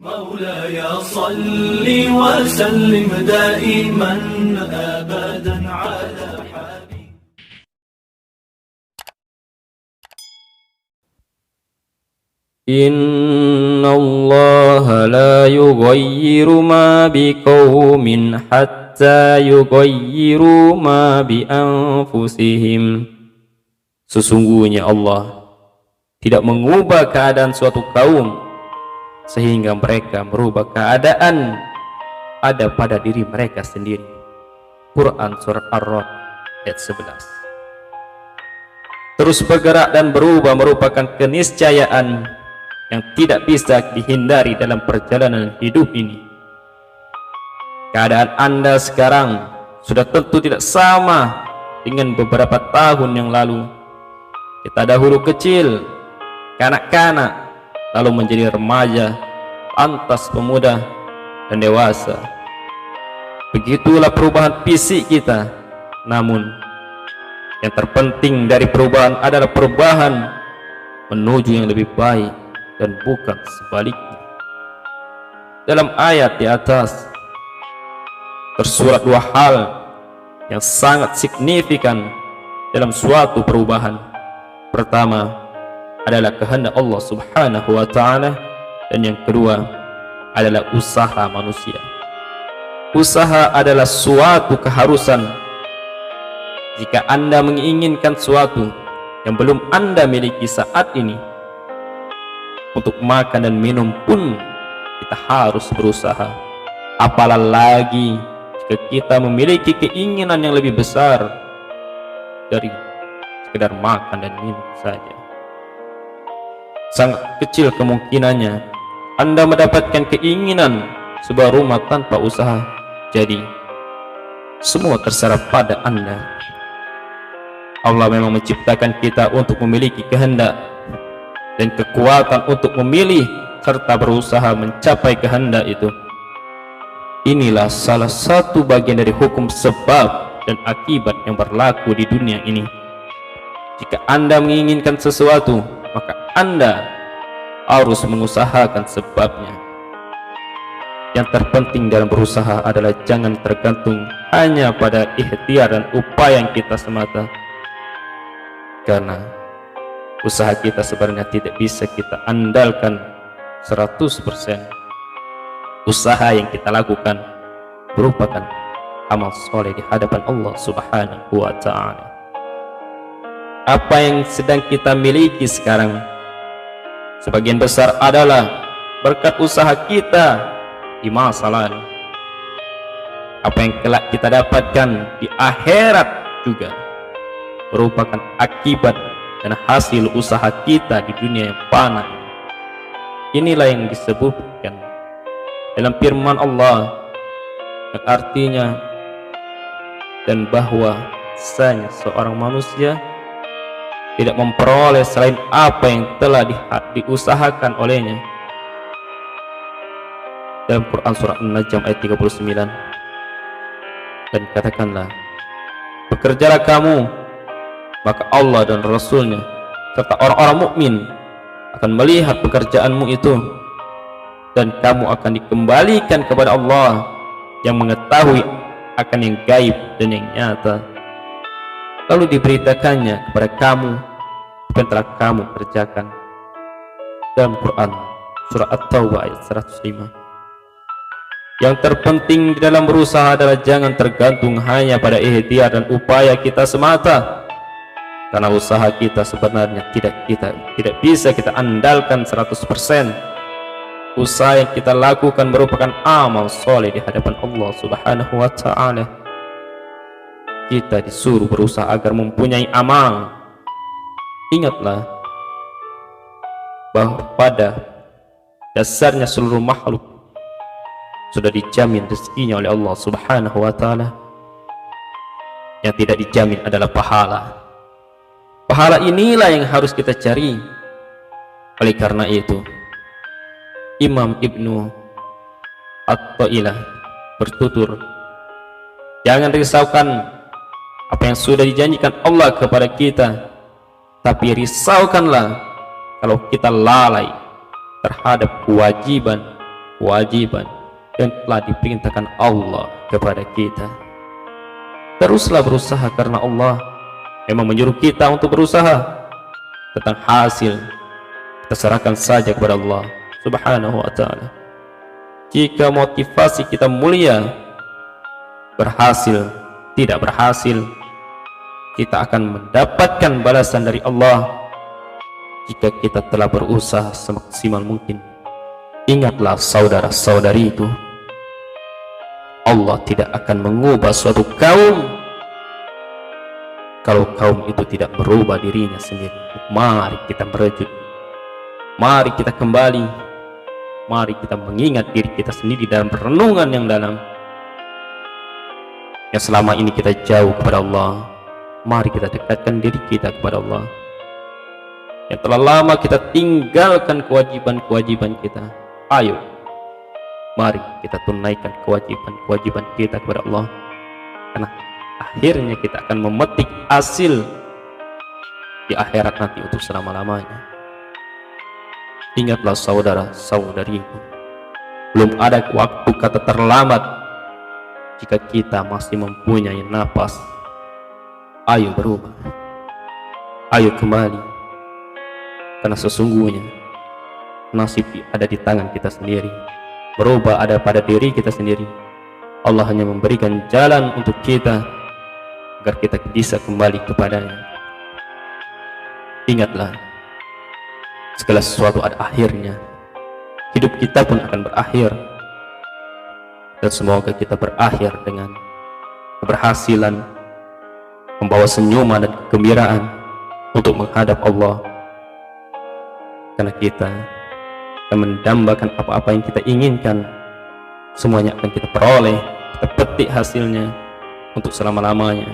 مولاي صل وسلم دائما أبدا على حبيبك. إن الله لا يغير ما بقوم حتى يغيروا ما بأنفسهم. Sesungguhnya Allah tidak mengubah keadaan suatu kaum sehingga mereka merubah keadaan ada pada diri mereka sendiri. Quran surat Ar-Ra'd ayat 11. Terus bergerak dan berubah merupakan keniscayaan yang tidak bisa dihindari dalam perjalanan hidup ini. Keadaan Anda sekarang sudah tentu tidak sama dengan beberapa tahun yang lalu. Kita dahulu kecil, kanak-kanak, lalu menjadi remaja, lantas pemuda dan dewasa. Begitulah perubahan fisik kita. Namun yang terpenting dari perubahan adalah perubahan menuju yang lebih baik dan bukan sebaliknya. Dalam ayat di atas tersurat dua hal yang sangat signifikan dalam suatu perubahan. Pertama adalah kehendak Allah Subhanahu wa ta'ala, dan yang kedua adalah usaha manusia. Usaha adalah suatu keharusan. Jika Anda menginginkan suatu yang belum Anda miliki saat ini, untuk makan dan minum pun kita harus berusaha. Apalagi jika kita memiliki keinginan yang lebih besar dari sekedar makan dan minum saja. Sangat kecil kemungkinannya Anda mendapatkan keinginan sebuah rumah tanpa usaha. Jadi semua terserah pada Anda. Allah memang menciptakan kita untuk memiliki kehendak dan kekuatan untuk memilih serta berusaha mencapai kehendak itu. Inilah salah satu bagian dari hukum sebab dan akibat yang berlaku di dunia ini. Jika Anda menginginkan sesuatu, maka Anda harus mengusahakan sebabnya. Yang terpenting dalam berusaha adalah jangan tergantung hanya pada ikhtiar dan upaya yang kita semata, karena usaha kita sebenarnya tidak bisa kita andalkan 100%. Usaha yang kita lakukan merupakan amal soleh di hadapan Allah Subhanahu wa ta'ala. Apa yang sedang kita miliki sekarang sebagian besar adalah berkat usaha kita di masa lalu. Apa yang kelak kita dapatkan di akhirat juga merupakan akibat dan hasil usaha kita di dunia yang fana ini. Inilah yang disebutkan dalam firman Allah, yang artinya dan bahwa sesungguhnya seorang manusia tidak memperoleh selain apa yang telah diusahakan olehnya. Dalam Quran surah An-Najm ayat 39, dan katakanlah, bekerjalah kamu, maka Allah dan Rasulnya serta orang-orang mukmin akan melihat pekerjaanmu itu, dan kamu akan dikembalikan kepada Allah yang mengetahui akan yang gaib dan yang nyata. Lalu diberitakannya kepada kamu apa yang telah kamu kerjakan. Dalam Quran surah At-Taubah ayat 105. Yang terpenting di dalam berusaha adalah jangan tergantung hanya pada ikhtiar dan upaya kita semata, karena usaha kita sebenarnya tidak bisa kita andalkan 100%. Usaha yang kita lakukan merupakan amal soleh di hadapan Allah Subhanahu wa ta'ala. Kita disuruh berusaha agar mempunyai amal. Ingatlah bahwa pada dasarnya seluruh makhluk sudah dijamin rezekinya oleh Allah Subhanahu wa ta'ala. Yang tidak dijamin adalah pahala. Pahala inilah yang harus kita cari. Oleh karena itu Imam Ibnu At-Ta'ilah bertutur, jangan risaukan apa yang sudah dijanjikan Allah kepada kita, tapi risaukanlah kalau kita lalai terhadap kewajiban yang telah diperintahkan Allah kepada kita. Teruslah berusaha karena Allah memang menyuruh kita untuk berusaha. Tentang hasil, kita serahkan saja kepada Allah Subhanahu wa ta'ala. Jika motivasi kita mulia, berhasil, tidak berhasil, kita akan mendapatkan balasan dari Allah jika kita telah berusaha semaksimal mungkin. Ingatlah saudara-saudariku, Allah tidak akan mengubah suatu kaum kalau kaum itu tidak merubah dirinya sendiri. Mari kita merejut, mari kita kembali, mari kita mengingat diri kita sendiri dalam renungan yang dalam. Yang selama ini kita jauh kepada Allah, mari kita dekatkan diri kita kepada Allah. Yang telah lama kita tinggalkan kewajiban-kewajiban kita, ayo mari kita tunaikan kewajiban-kewajiban kita kepada Allah, karena akhirnya kita akan memetik hasil di akhirat nanti untuk selama-lamanya. Ingatlah saudara-saudariku, belum ada waktu kata terlambat. Jika kita masih mempunyai napas, ayo berubah, ayo kembali, karena sesungguhnya nasib ada di tangan kita sendiri. Berubah ada pada diri kita sendiri. Allah hanya memberikan jalan untuk kita agar kita bisa kembali kepadanya. Ingatlah, segala sesuatu ada akhirnya. Hidup kita pun akan berakhir, dan semoga kita berakhir dengan keberhasilan, membawa senyuman dan kegembiraan untuk menghadap Allah, karena kita akan mendambakan apa-apa yang kita inginkan. Semuanya akan kita peroleh, kita petik hasilnya untuk selama-lamanya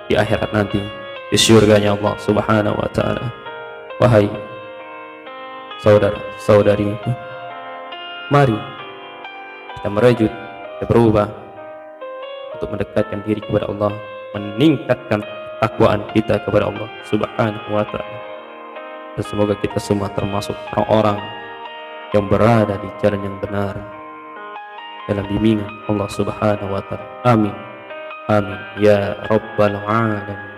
di akhirat nanti, di syurganya Allah Subhanahu wa ta'ala. Wahai saudara-saudari, mari kita merejut, kita berubah untuk mendekatkan diri kepada Allah, meningkatkan takwaan kita kepada Allah Subhanahu wa ta'ala. Dan semoga kita semua termasuk orang-orang yang berada di jalan yang benar, dalam bimbingan Allah Subhanahu wa ta'ala. Amin, amin ya rabbal alamin.